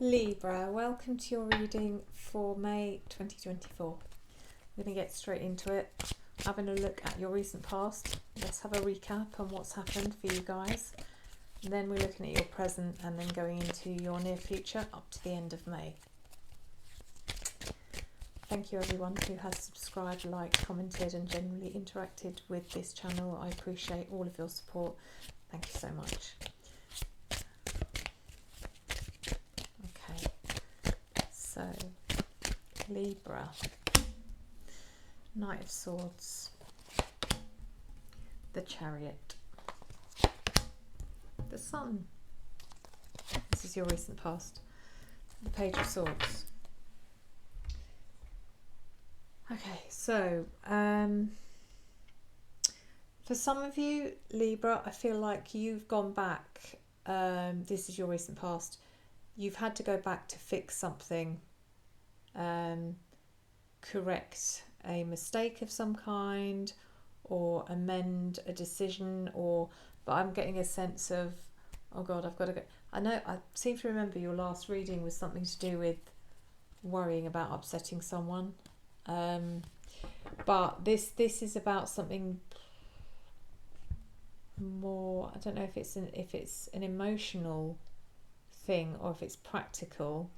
Libra, welcome to your reading for May 2024. We're going to get straight into it. Having a look at your recent past. Let's have a recap on what's happened for you guys. And then we're looking at your present and then going into your near future up to the end of May. Thank you everyone who has subscribed, liked, commented and generally interacted with this channel. I appreciate all of your support. Thank you so much. So, Libra, Knight of Swords, the Chariot, the Sun. This is your recent past. The Page of Swords. Okay, so for some of you, Libra, I feel like you've gone back. This is your recent past. You've had to go back to fix something, correct a mistake of some kind, or amend a decision, but I'm getting a sense of, oh God, I've got to go. I seem to remember your last reading was something to do with worrying about upsetting someone, but this is about something more. I don't know if it's an emotional thing or if it's practical,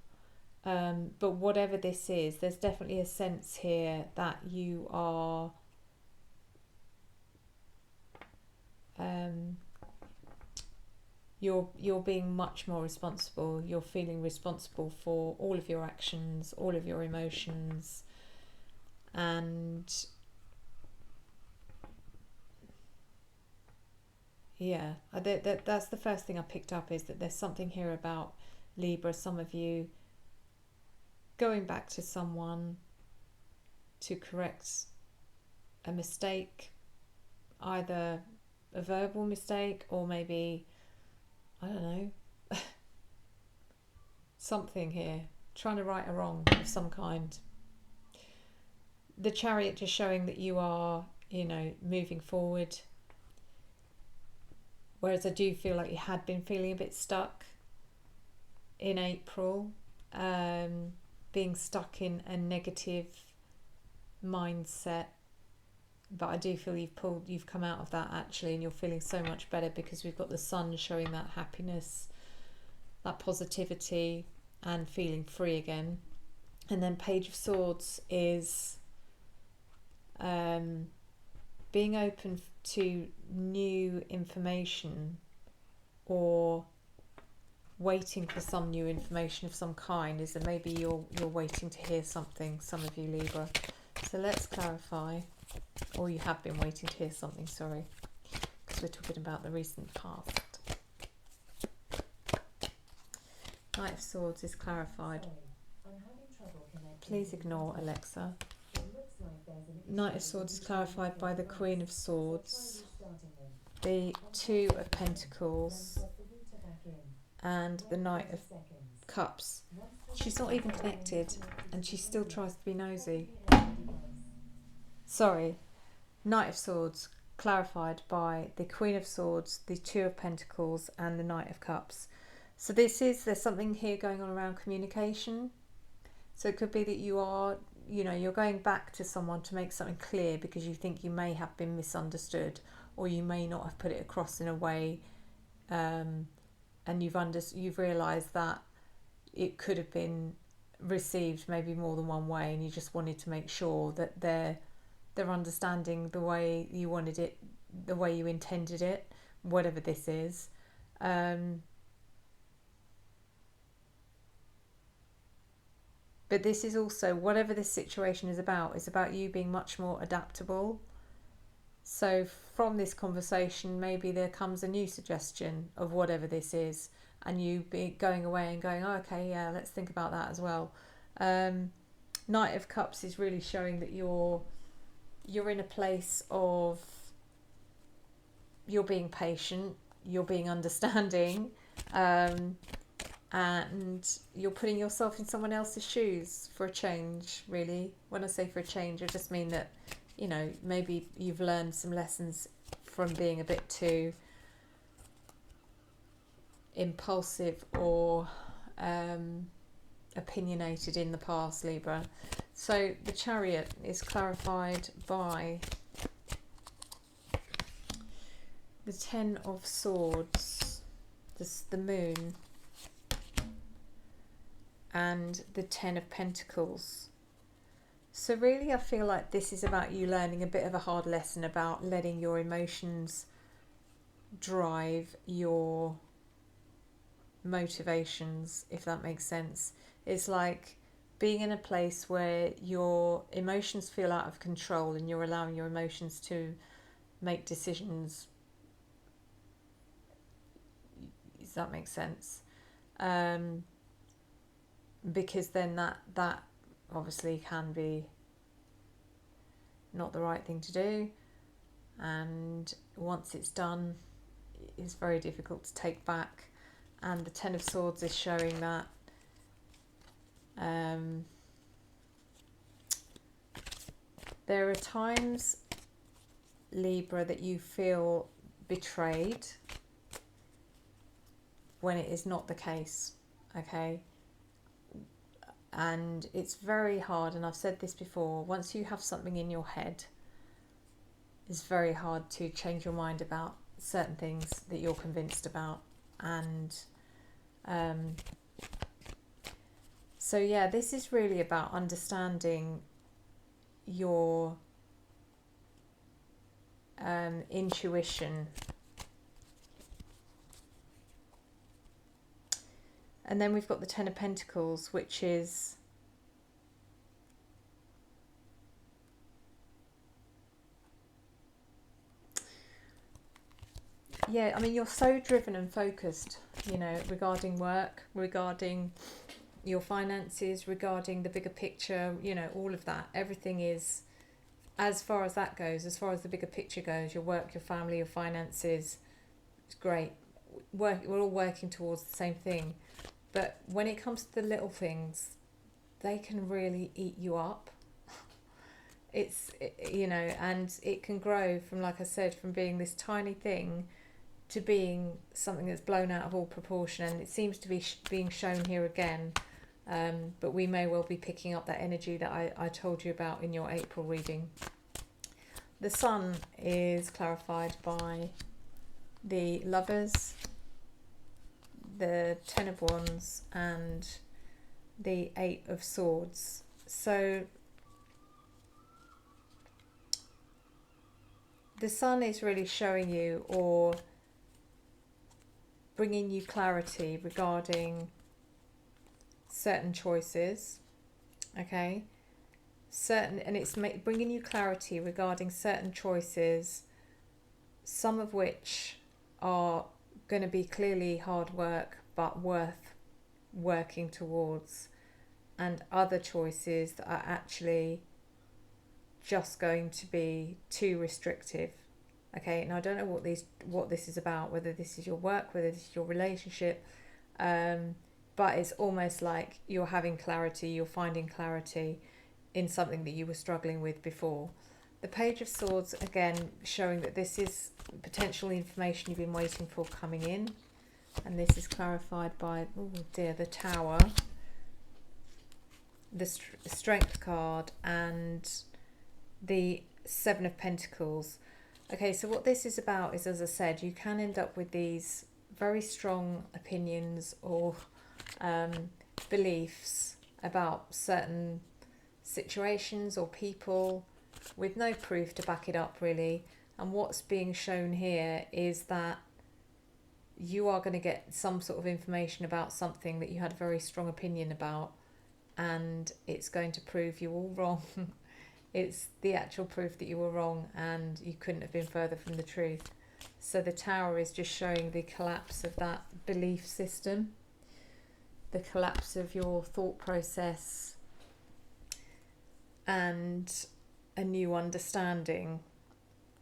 but whatever this is, there's definitely a sense here that you are you're being much more responsible. You're feeling responsible for all of your actions, all of your emotions, and yeah, that's the first thing I picked up, is that there's something here about Libra, some of you going back to someone to correct a mistake, either a verbal mistake or maybe, I don't know, something here, trying to right a wrong of some kind. The Chariot just showing that you are, moving forward. Whereas I do feel like you had been feeling a bit stuck in April, being stuck in a negative mindset. But I do feel you've come out of that actually, and you're feeling so much better because we've got the Sun showing that happiness, that positivity, and feeling free again. And then Page of Swords is being open to new information, or waiting for some new information of some kind. Is that maybe you're waiting to hear something, some of you Libra. So let's clarify, or you have been waiting to hear something, sorry, because we're talking about the recent past. Knight of Swords is clarified. Please ignore Alexa. Knight of Swords is clarified by the Queen of Swords, the Two of Pentacles, and the Knight of Cups. She's not even connected and she still tries to be nosy. Sorry, Knight of Swords clarified by the Queen of Swords, the Two of Pentacles, and the Knight of Cups. So there's something here going on around communication. So it could be that you are, you're going back to someone to make something clear because you think you may have been misunderstood, or you may not have put it across in a way, and you've realised that it could have been received maybe more than one way, and you just wanted to make sure that they're understanding the way you wanted it, the way you intended it, whatever this is. But this is also, whatever this situation is about you being much more adaptable. So from this conversation, maybe there comes a new suggestion of whatever this is, and you be going away and going, oh, okay, yeah, let's think about that as well. Knight of Cups is really showing that you're in a place of, you're being patient, you're being understanding, and you're putting yourself in someone else's shoes for a change, really. When I say for a change, I just mean that, maybe you've learned some lessons from being a bit too impulsive or opinionated in the past, Libra. So the Chariot is clarified by the Ten of Swords, the Moon, and the Ten of Pentacles. So really I feel like this is about you learning a bit of a hard lesson about letting your emotions drive your motivations, if that makes sense. It's like being in a place where your emotions feel out of control and you're allowing your emotions to make decisions. Does that make sense? Because then that obviously can be not the right thing to do, and once it's done it's very difficult to take back. And the Ten of Swords is showing that there are times, Libra, that you feel betrayed when it is not the case, okay? And it's very hard, and I've said this before, once you have something in your head, it's very hard to change your mind about certain things that you're convinced about. And so yeah, this is really about understanding your intuition. And then we've got the Ten of Pentacles, which is yeah, I mean, you're so driven and focused, you know, regarding work, regarding your finances, regarding the bigger picture, you know, all of that. Everything is, as far as that goes, as far as the bigger picture goes, your work, your family, your finances, it's great. We're all working towards the same thing. But when it comes to the little things, they can really eat you up. You know, and it can grow from, like I said, from being this tiny thing to being something that's blown out of all proportion. And it seems to be being shown here again. But we may well be picking up that energy that I told you about in your April reading. The Sun is clarified by the Lovers, the Ten of Wands, and the Eight of Swords. So the Sun is really showing you, or bringing you clarity regarding certain choices, okay? And it's bringing you clarity regarding certain choices, some of which are going to be clearly hard work but worth working towards, and other choices that are actually just going to be too restrictive. Okay, and I don't know what this is about, whether this is your work, whether this is your relationship, but it's almost like you're having clarity, you're finding clarity in something that you were struggling with before. The Page of Swords, again, showing that this is potential information you've been waiting for coming in. And this is clarified by, oh dear, the Tower, the Strength card, and the Seven of Pentacles. Okay, so what this is about is, as I said, you can end up with these very strong opinions or beliefs about certain situations or people with no proof to back it up, really. And what's being shown here is that you are going to get some sort of information about something that you had a very strong opinion about, and it's going to prove you all wrong. It's the actual proof that you were wrong and you couldn't have been further from the truth. So the Tower is just showing the collapse of that belief system, the collapse of your thought process, and a new understanding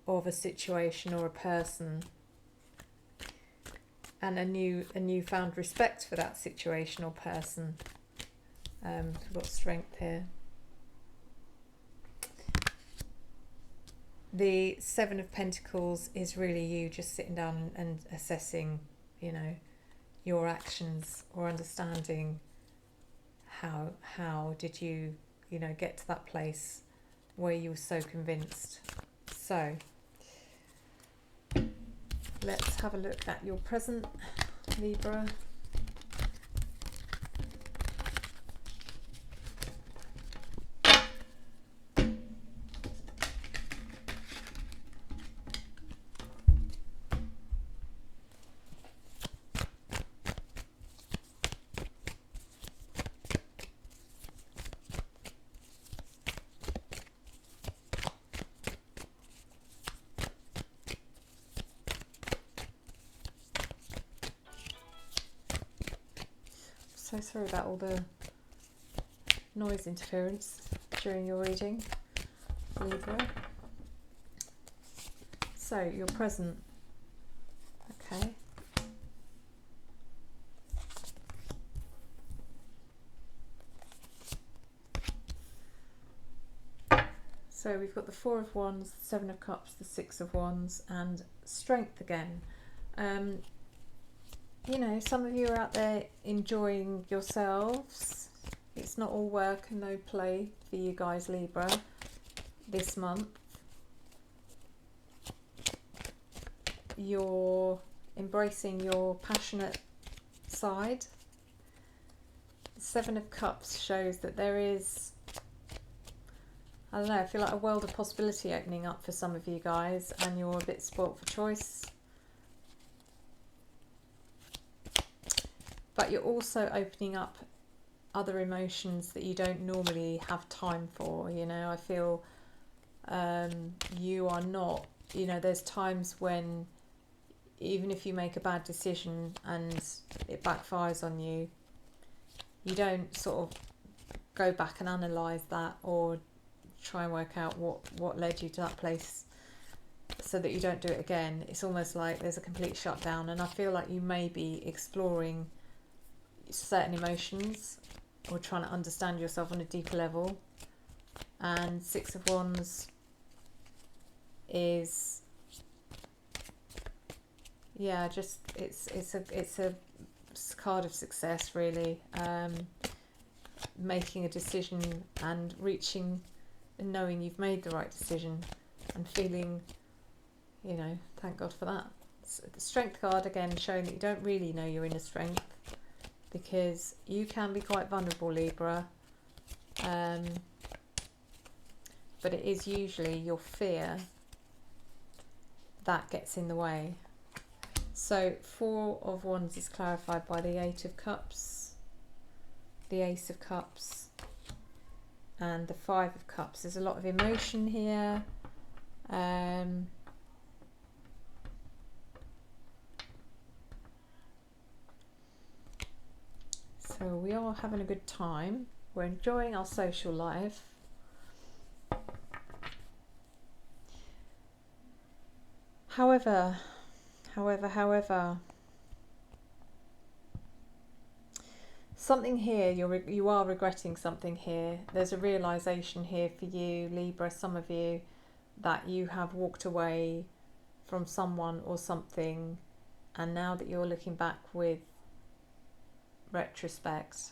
of a situation or a person, and a newfound respect for that situation or person. We've got Strength here. The Seven of Pentacles is really you just sitting down and assessing, you know, your actions, or understanding how did you, you know, get to that place where you were so convinced. So let's have a look at your present, Libra. So sorry about all the noise interference during your reading, Libra. So your present, okay. So we've got the Four of Wands, the Seven of Cups, the Six of Wands, and Strength again. You know, some of you are out there enjoying yourselves. It's not all work and no play for you guys, Libra, this month. You're embracing your passionate side. The Seven of Cups shows that there is, I don't know, I feel like a world of possibility opening up for some of you guys, and you're a bit spoilt for choice. But you're also opening up other emotions that you don't normally have time for. You know, I feel you are not, you know, there's times when even if you make a bad decision and it backfires on you, you don't sort of go back and analyse that or try and work out what led you to that place so that you don't do it again. It's almost like there's a complete shutdown, and I feel like you may be exploring certain emotions or trying to understand yourself on a deeper level. And Six of Wands is, yeah, just it's a card of success, really. Making a decision and reaching and knowing you've made the right decision and feeling, you know, thank God for that. So the Strength card again showing that you don't really know your inner strength, because you can be quite vulnerable, Libra, but it is usually your fear that gets in the way. So Four of Wands is clarified by the Eight of Cups, the Ace of Cups, and the Five of Cups. There's a lot of emotion here. So we are having a good time. We're enjoying our social life. However, something here, you are regretting something here. There's a realization here for you, Libra, some of you, that you have walked away from someone or something, and now that you're looking back with retrospect,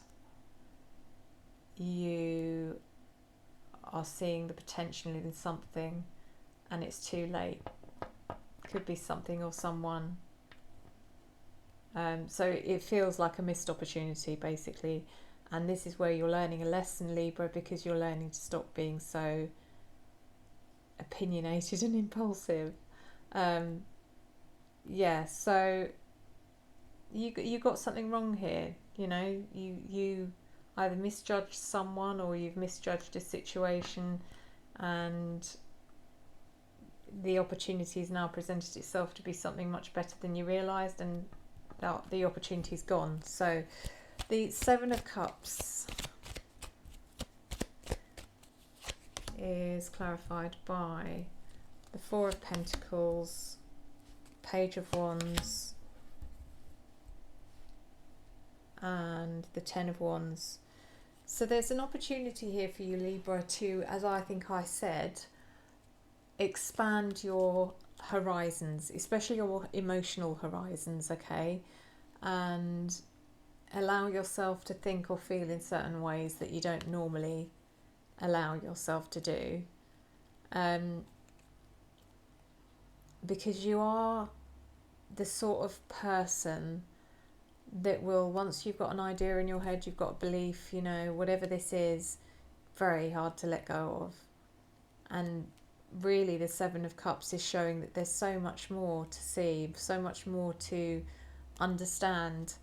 you are seeing the potential in something and it's too late. Could be something or someone. So it feels like a missed opportunity, basically, and this is where you're learning a lesson, Libra, because you're learning to stop being so opinionated and impulsive. Yeah, so you got something wrong here. You know, you either misjudged someone or you've misjudged a situation, and the opportunity has now presented itself to be something much better than you realised, and the opportunity's gone. So the Seven of Cups is clarified by the Four of Pentacles, Page of Wands, and the Ten of Wands. So there's an opportunity here for you, Libra, to, as I think I said, expand your horizons, especially your emotional horizons, okay? and allow yourself to think or feel in certain ways that you don't normally allow yourself to do, because you are the sort of person that will, once you've got an idea in your head, you've got a belief, you know, whatever this is, very hard to let go of. And really the Seven of Cups is showing that there's so much more to see, so much more to understand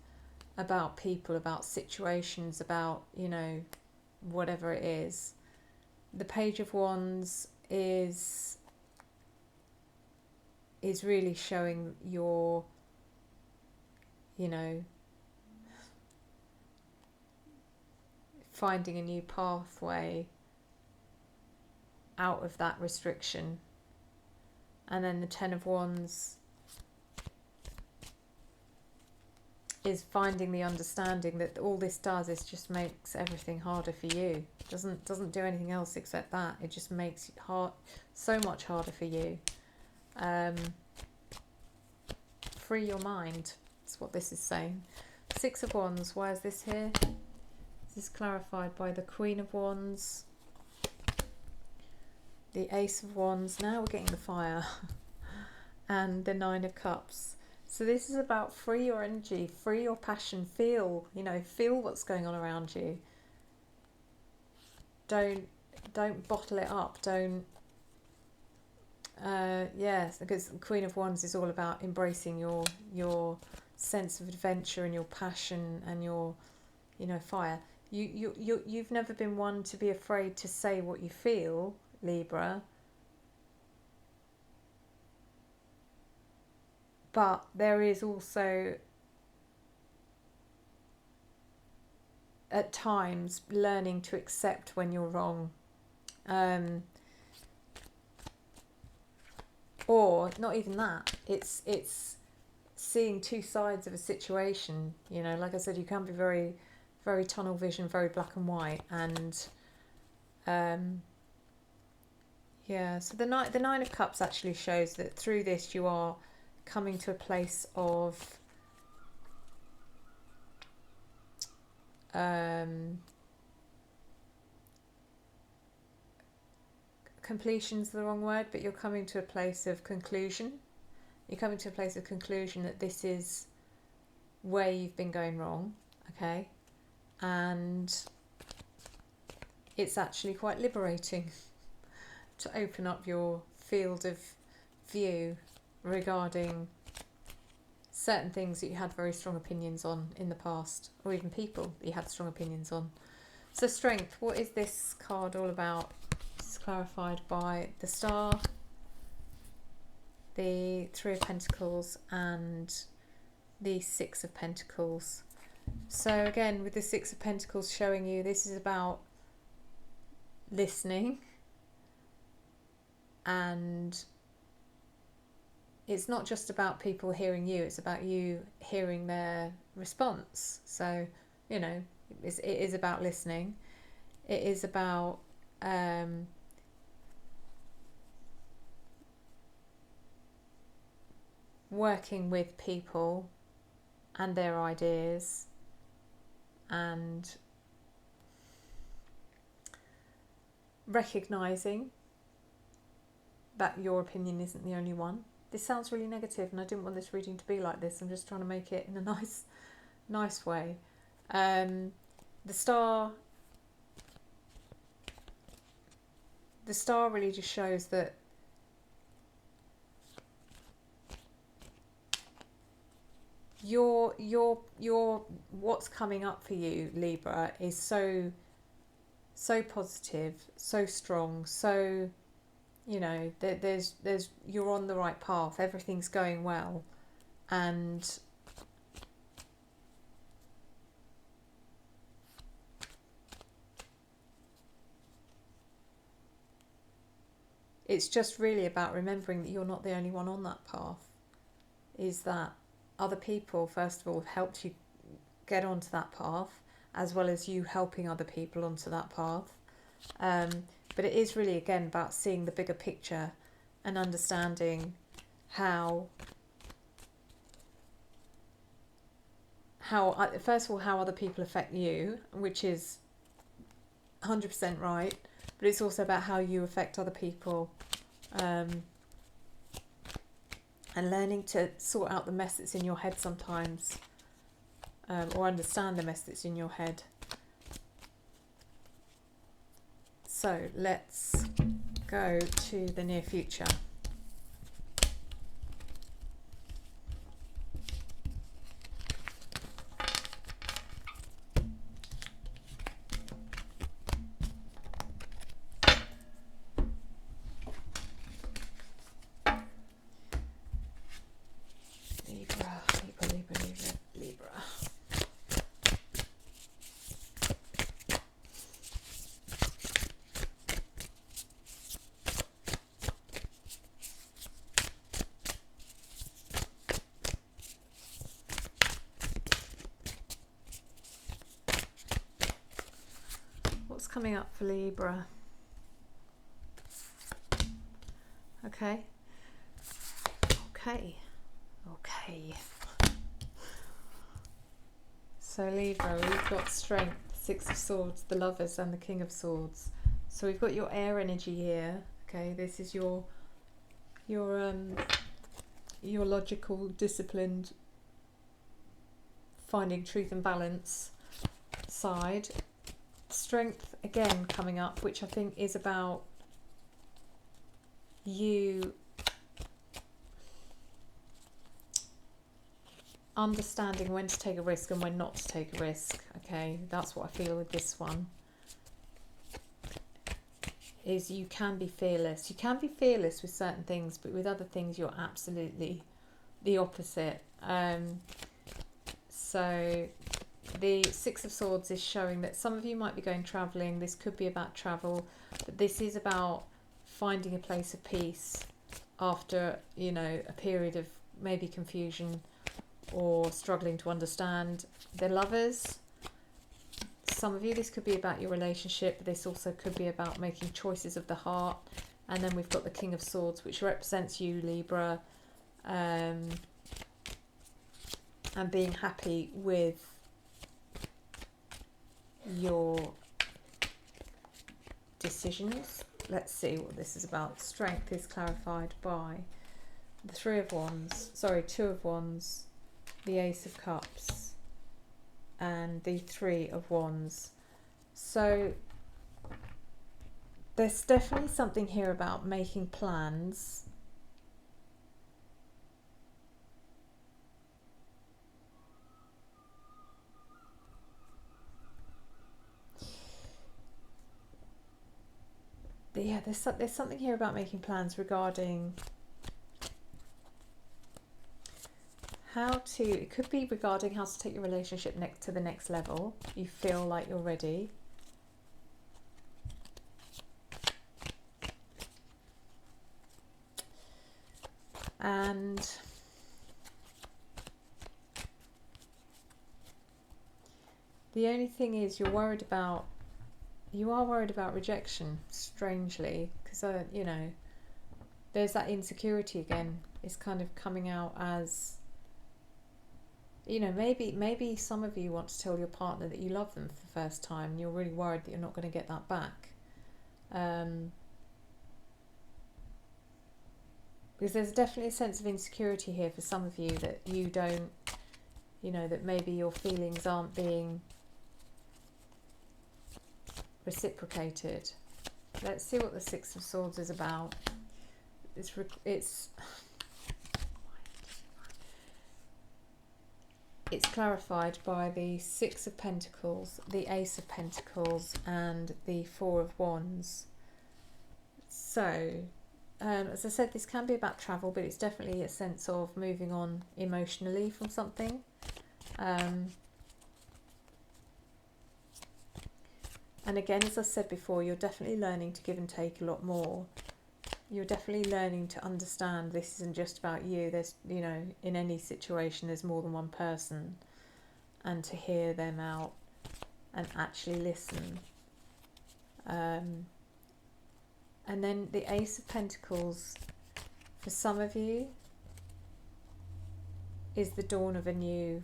about people, about situations, about, you know, whatever it is. The Page of Wands is really showing your, you know, finding a new pathway out of that restriction. And then the Ten of Wands is finding the understanding that all this does is just makes everything harder for you. Doesn't do anything else except that. It just makes it hard, so much harder for you. Free your mind. That's what this is saying. Six of Wands. Why is this here? This is clarified by the Queen of Wands, the Ace of Wands. Now we're getting the Fire, and the Nine of Cups. So this is about free your energy, free your passion, feel, you know, feel what's going on around you. Don't bottle it up. Don't. Yes, because the Queen of Wands is all about embracing your sense of adventure and your passion and your, you know, fire. You've never been one to be afraid to say what you feel, Libra. But there is also, at times, learning to accept when you're wrong. Or not even that. It's seeing two sides of a situation. You know, like I said, you can be very, very tunnel vision, very black and white, and yeah. So the Nine of Cups actually shows that through this you are coming to a place of completion's the wrong word, but you're coming to a place of conclusion. You're coming to a place of conclusion that this is where you've been going wrong, okay? And it's actually quite liberating to open up your field of view regarding certain things that you had very strong opinions on in the past, or even people that you had strong opinions on. So Strength, what is this card all about? It's clarified by the Star, the Three of Pentacles, and the Six of Pentacles. So again, with the Six of Pentacles showing you, this is about listening, and it's not just about people hearing you, it's about you hearing their response. So, you know, it is about listening. It is about working with people and their ideas, and recognising that your opinion isn't the only one. This sounds really negative, and I didn't want this reading to be like this. I'm just trying to make it in a nice way. The Star really just shows that your what's coming up for you, Libra, is so positive, so strong, so, you know, there's you're on the right path, everything's going well, and it's just really about remembering that you're not the only one on that path. Is that other people, first of all, have helped you get onto that path, as well as you helping other people onto that path. But it is really, again, about seeing the bigger picture and understanding how first of all, how other people affect you, which is 100% right, but it's also about how you affect other people, and learning to sort out the mess that's in your head sometimes, or understand the mess that's in your head. So let's go to the near future. Libra. What's coming up for Libra? Okay. So Libra, we've got strength, Six of Swords, the Lovers, and the King of Swords. So we've got your air energy here. Okay, this is your logical, disciplined, finding truth and balance side. Strength again coming up, which I think is about you understanding when to take a risk and when not to take a risk. Okay, that's what I feel with this one. Is you can be fearless. You can be fearless with certain things, but with other things you're absolutely the opposite. So the Six of Swords is showing that some of you might be going travelling. This could be about travel, but this is about finding a place of peace after, you know, a period of maybe confusion or struggling to understand. The Lovers, some of you, this could be about your relationship, but this also could be about making choices of the heart. And then we've got the King of Swords, which represents you, Libra, and being happy with your decisions. Let's see what this is about. Strength is clarified by the Two of Wands, the Ace of Cups, and the Three of Wands. So there's definitely something here about making plans. Yeah, there's something here about making plans regarding it could be regarding how to take your relationship to the next level. You feel like you're ready. And the only thing is you are worried about rejection, strangely, because you know, there's that insecurity again. It's kind of coming out as, you know, maybe some of you want to tell your partner that you love them for the first time and you're really worried that you're not going to get that back, because there's definitely a sense of insecurity here for some of you, that you don't, you know, that maybe your feelings aren't being reciprocated. Let's see what the Six of Swords is about. It's clarified by the Six of Pentacles, the Ace of Pentacles, and the Four of Wands. So, as I said, this can be about travel, but it's definitely a sense of moving on emotionally from something. And again, as I said before, you're definitely learning to give and take a lot more. You're definitely learning to understand this isn't just about you. There's, you know, in any situation, there's more than one person. And to hear them out and actually listen. And then the Ace of Pentacles, for some of you, is the dawn of a new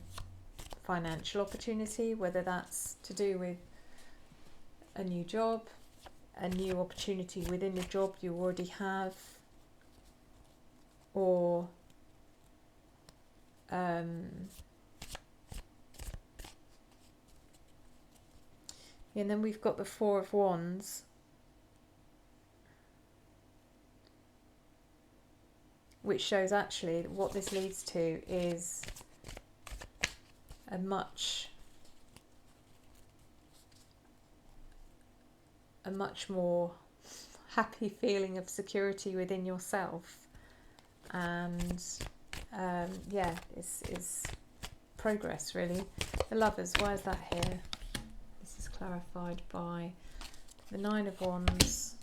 financial opportunity, whether that's to do with a new job, a new opportunity within the job you already have, or and then we've got the Four of Wands, which shows actually what this leads to is a much more happy feeling of security within yourself, and yeah, it's progress really. The Lovers, why is that here? This is clarified by the Nine of Wands,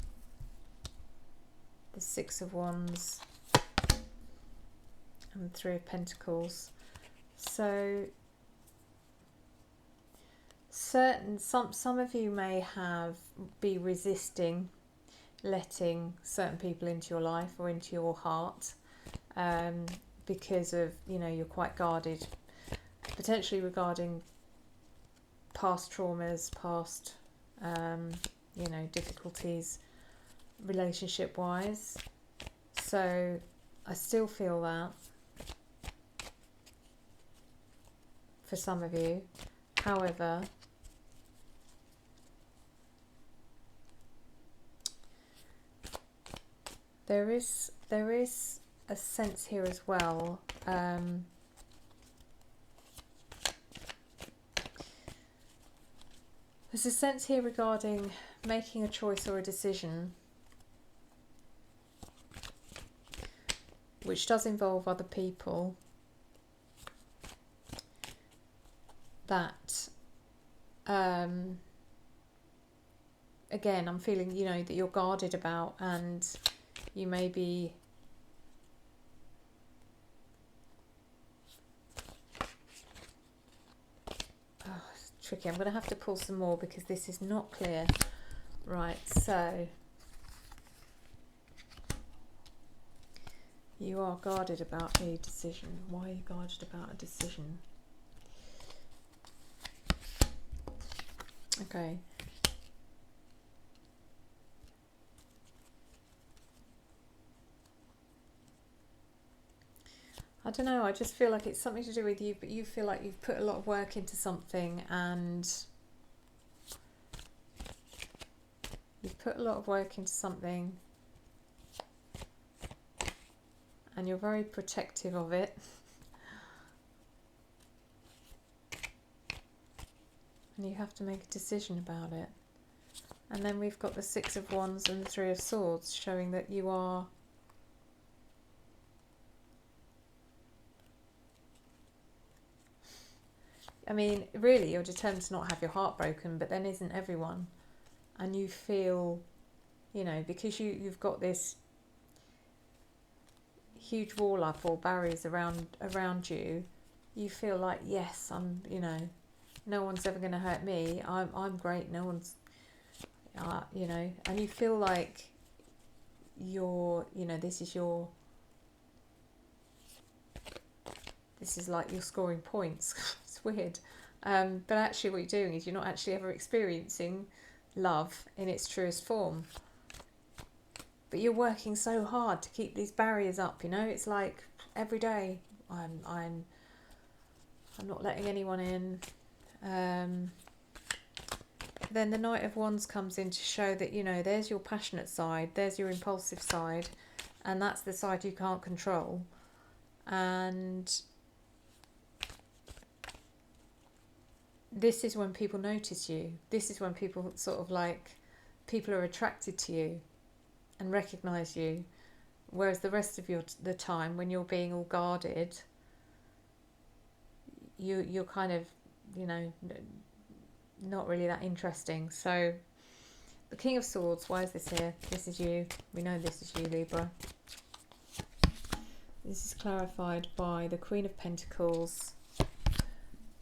the Six of Wands, and the Three of Pentacles. So some of you may be resisting letting certain people into your life or into your heart, because of, you know, you're quite guarded, potentially regarding past traumas, past you know, difficulties relationship wise. So I still feel that for some of you. However, there is a sense here as well. There's a sense here regarding making a choice or a decision which does involve other people, that again, I'm feeling, you know, that you're guarded about, and you may be it's tricky. I'm going to have to pull some more because this is not clear. Right, so you are guarded about a decision. Why are you guarded about a decision? Okay. I don't know, I just feel like it's something to do with you, but you feel like you've put a lot of work into something, and you've put a lot of work into something and you're very protective of it. And you have to make a decision about it. And then we've got the Six of Wands and the Three of Swords, showing that you are I mean, really, you're determined to not have your heart broken, but then isn't everyone? And you feel, you know, because you've got this huge wall up or barriers around you, you feel like, yes, I'm, you know, no one's ever going to hurt me. I'm great. No one's, you know, and you feel like you're, you know, this is like you're scoring points. It's weird. But actually what you're doing is you're not actually ever experiencing love in its truest form. But you're working so hard to keep these barriers up, you know. It's like every day I'm not letting anyone in. Then the Knight of Wands comes in to show that, you know, there's your passionate side, there's your impulsive side, and that's the side you can't control. And this is when people notice you. This is when people sort of like, people are attracted to you and recognise you. Whereas the rest of the time, when you're being all guarded, you're kind of, you know, not really that interesting. So the King of Swords, why is this here? This is you. We know this is you, Libra. This is clarified by the Queen of Pentacles,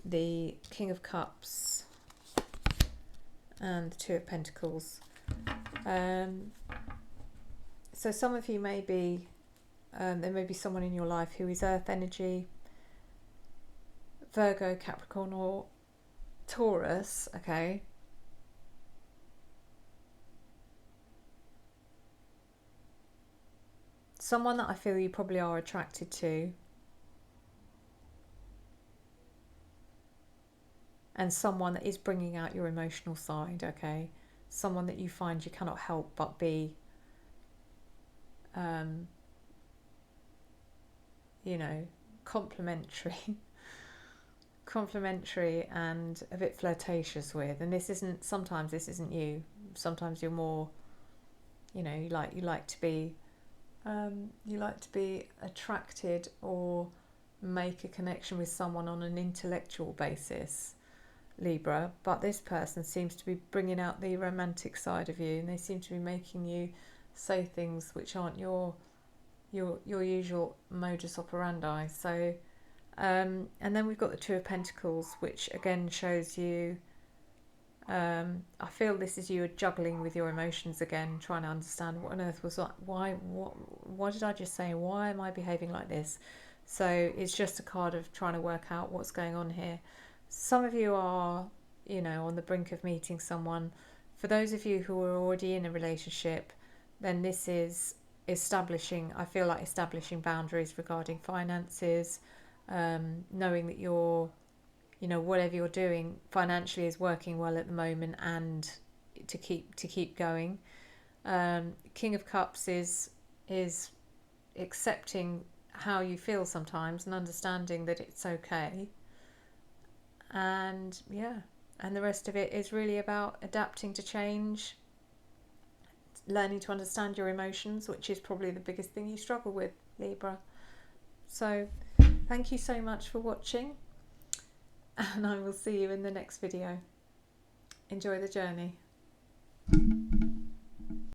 the King of Cups, and the Two of Pentacles. So some of you may be, there may be someone in your life who is earth energy. Virgo, Capricorn or Taurus, okay, someone that I feel you probably are attracted to, and someone that is bringing out your emotional side, okay, someone that you find you cannot help but be, you know, complimentary and a bit flirtatious with. And this isn't, sometimes this isn't you, sometimes you're more, you know, you like to be attracted or make a connection with someone on an intellectual basis, Libra, but this person seems to be bringing out the romantic side of you, and they seem to be making you say things which aren't your usual modus operandi. So and then we've got the Two of Pentacles, which again shows you, I feel this is you juggling with your emotions again, trying to understand what on earth was that, what did I just say, why am I behaving like this? So it's just a card of trying to work out what's going on here. Some of you are, you know, on the brink of meeting someone. For those of you who are already in a relationship, then this is establishing, I feel like establishing boundaries regarding finances, knowing that you're, you know, whatever you're doing financially is working well at the moment, and to keep going. King of Cups is accepting how you feel sometimes and understanding that it's okay. And yeah, and the rest of it is really about adapting to change, learning to understand your emotions, which is probably the biggest thing you struggle with, Libra. So thank you so much for watching, and I will see you in the next video. Enjoy the journey.